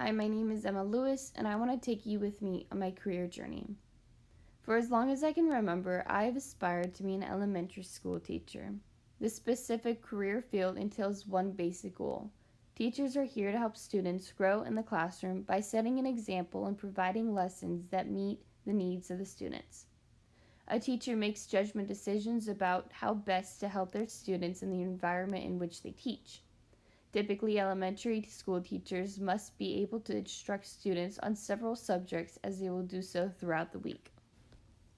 Hi, my name is Emma Lewis, and I want to take you with me on my career journey. For as long as I can remember, I have aspired to be an elementary school teacher. This specific career field entails one basic goal. Teachers are here to help students grow in the classroom by setting an example and providing lessons that meet the needs of the students. A teacher makes judgment decisions about how best to help their students in the environment in which they teach. Typically, elementary school teachers must be able to instruct students on several subjects as they will do so throughout the week.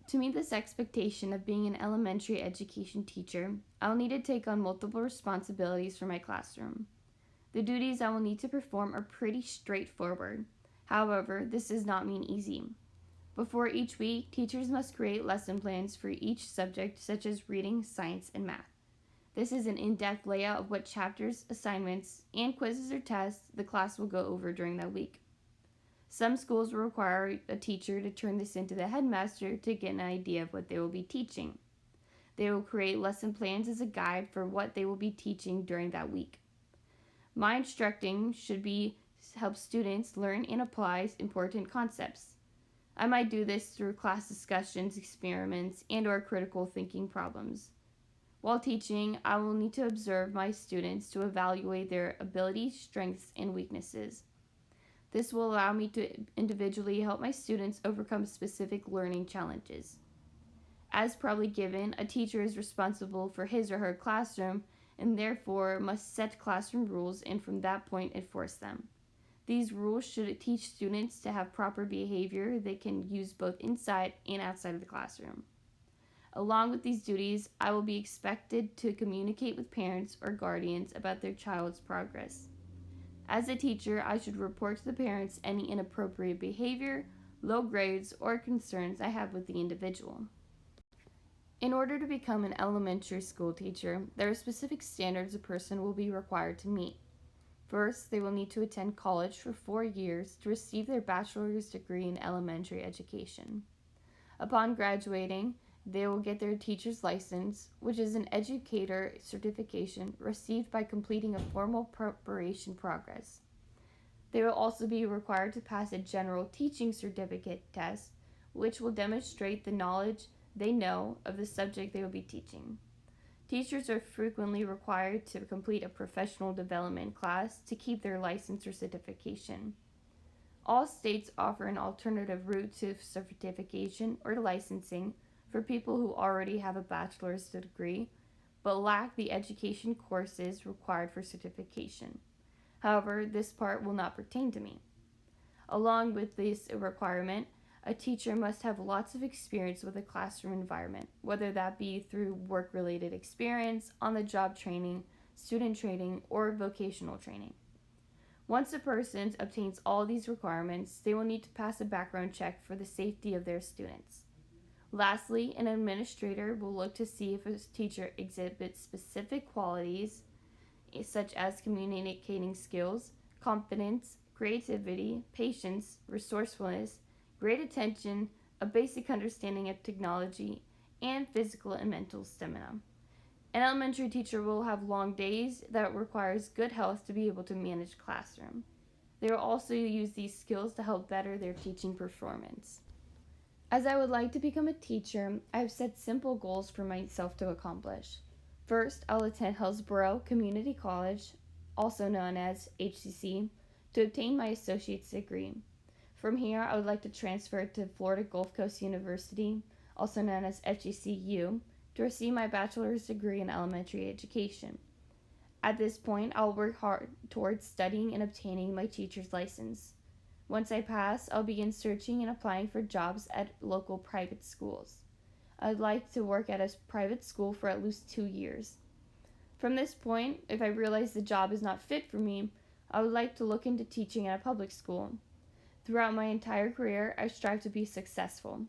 To meet this expectation of being an elementary education teacher, I will need to take on multiple responsibilities for my classroom. The duties I will need to perform are pretty straightforward. However, this does not mean easy. Before each week, teachers must create lesson plans for each subject, such as reading, science, and math. This is an in-depth layout of what chapters, assignments, and quizzes or tests the class will go over during that week. Some schools will require a teacher to turn this into the headmaster to get an idea of what they will be teaching. They will create lesson plans as a guide for what they will be teaching during that week. My instructing should be help students learn and apply important concepts. I might do this through class discussions, experiments, and/or critical thinking problems. While teaching, I will need to observe my students to evaluate their abilities, strengths, and weaknesses. This will allow me to individually help my students overcome specific learning challenges. As probably given, a teacher is responsible for his or her classroom and therefore must set classroom rules and from that point enforce them. These rules should teach students to have proper behavior they can use both inside and outside of the classroom. Along with these duties, I will be expected to communicate with parents or guardians about their child's progress. As a teacher, I should report to the parents any inappropriate behavior, low grades, or concerns I have with the individual. In order to become an elementary school teacher, there are specific standards a person will be required to meet. First, they will need to attend college for 4 years to receive their bachelor's degree in elementary education. Upon graduating, they will get their teacher's license, which is an educator certification received by completing a formal preparation progress. They will also be required to pass a general teaching certificate test, which will demonstrate the knowledge they know of the subject they will be teaching. Teachers are frequently required to complete a professional development class to keep their license or certification. All states offer an alternative route to certification or licensing for people who already have a bachelor's degree but lack the education courses required for certification. However, this part will not pertain to me. Along with this requirement, a teacher must have lots of experience with a classroom environment, whether that be through work-related experience, on-the-job training, student training, or vocational training. Once a person obtains all these requirements, they will need to pass a background check for the safety of their students. Lastly, an administrator will look to see if a teacher exhibits specific qualities such as communicating skills, confidence, creativity, patience, resourcefulness, great attention, a basic understanding of technology, and physical and mental stamina. An elementary teacher will have long days that requires good health to be able to manage a classroom. They will also use these skills to help better their teaching performance. As I would like to become a teacher, I have set simple goals for myself to accomplish. First, I'll attend Hillsborough Community College, also known as HCC, to obtain my associate's degree. From here, I would like to transfer to Florida Gulf Coast University, also known as FGCU, to receive my bachelor's degree in elementary education. At this point, I'll work hard towards studying and obtaining my teacher's license. Once I pass, I'll begin searching and applying for jobs at local private schools. I'd like to work at a private school for at least 2 years. From this point, if I realize the job is not fit for me, I would like to look into teaching at a public school. Throughout my entire career, I strive to be successful.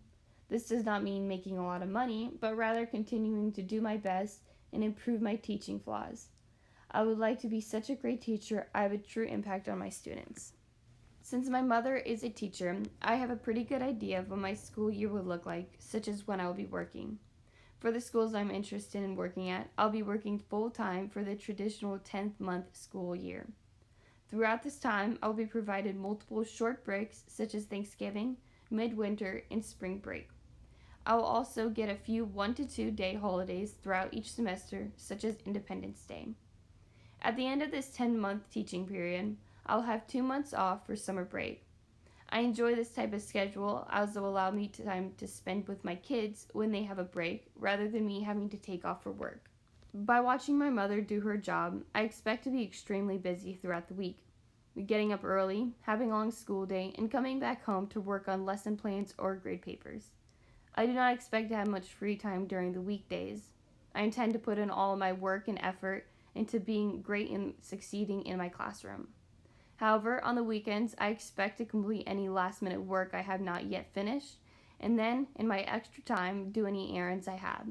This does not mean making a lot of money, but rather continuing to do my best and improve my teaching flaws. I would like to be such a great teacher, I have a true impact on my students. Since my mother is a teacher, I have a pretty good idea of what my school year would look like, such as when I will be working. For the schools I'm interested in working at, I'll be working full-time for the traditional 10th month school year. Throughout this time, I will be provided multiple short breaks such as Thanksgiving, midwinter, and spring break. I will also get a few 1 to 2 day holidays throughout each semester, such as Independence Day. At the end of this 10-month teaching period, I will have 2 months off for summer break. I enjoy this type of schedule as it will allow me time to spend with my kids when they have a break rather than me having to take off for work. By watching my mother do her job, I expect to be extremely busy throughout the week. Getting up early, having a long school day, and coming back home to work on lesson plans or grade papers. I do not expect to have much free time during the weekdays. I intend to put in all my work and effort into being great and succeeding in my classroom. However, on the weekends, I expect to complete any last-minute work I have not yet finished, and then, in my extra time, do any errands I have.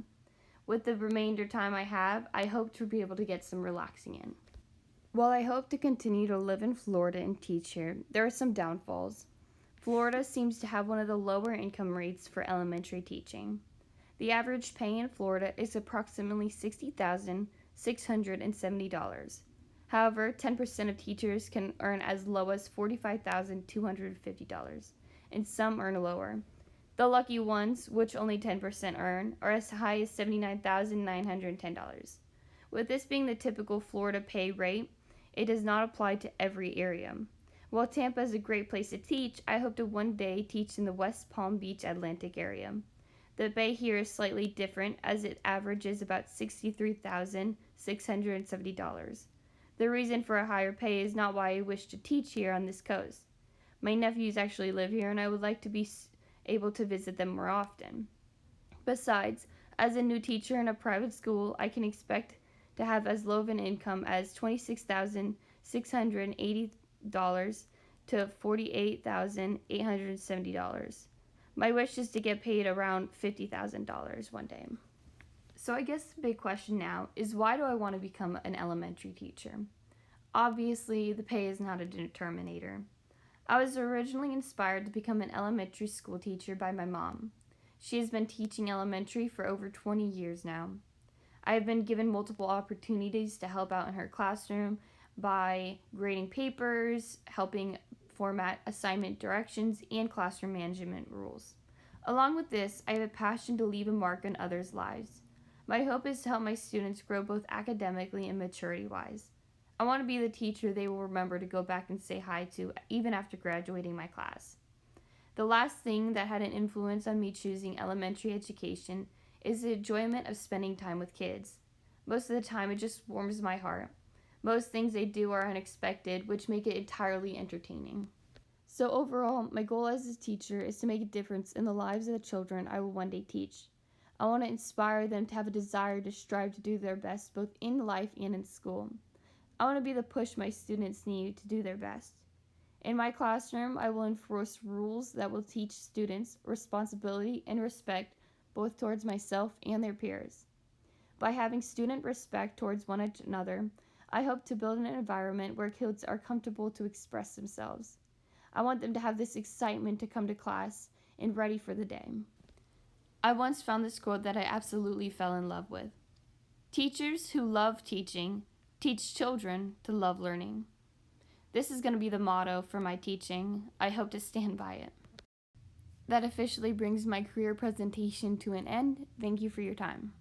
With the remainder time I have, I hope to be able to get some relaxing in. While I hope to continue to live in Florida and teach here, there are some downfalls. Florida seems to have one of the lower income rates for elementary teaching. The average pay in Florida is approximately $60,670. However, 10% of teachers can earn as low as $45,250, and some earn lower. The lucky ones, which only 10% earn, are as high as $79,910. With this being the typical Florida pay rate, it does not apply to every area. While Tampa is a great place to teach, I hope to one day teach in the West Palm Beach Atlantic area. The pay here is slightly different as it averages about $63,670. The reason for a higher pay is not why I wish to teach here on this coast. My nephews actually live here and I would like to be able to visit them more often. Besides, as a new teacher in a private school, I can expect to have as low of an income as $26,680 to $48,870. My wish is to get paid around $50,000 one day. So I guess the big question now is, why do I want to become an elementary teacher? Obviously, the pay is not a determinator. I was originally inspired to become an elementary school teacher by my mom. She has been teaching elementary for over 20 years now. I have been given multiple opportunities to help out in her classroom by grading papers, helping format assignment directions, and classroom management rules. Along with this, I have a passion to leave a mark on others' lives. My hope is to help my students grow both academically and maturity-wise. I want to be the teacher they will remember to go back and say hi to even after graduating my class. The last thing that had an influence on me choosing elementary education is the enjoyment of spending time with kids. Most of the time, it just warms my heart. Most things they do are unexpected, which make it entirely entertaining. So overall, my goal as a teacher is to make a difference in the lives of the children I will one day teach. I want to inspire them to have a desire to strive to do their best both in life and in school. I want to be the push my students need to do their best. In my classroom, I will enforce rules that will teach students responsibility and respect both towards myself and their peers. By having student respect towards one another, I hope to build an environment where kids are comfortable to express themselves. I want them to have this excitement to come to class and ready for the day. I once found this quote that I absolutely fell in love with. Teachers who love teaching teach children to love learning. This is going to be the motto for my teaching. I hope to stand by it. That officially brings my career presentation to an end. Thank you for your time.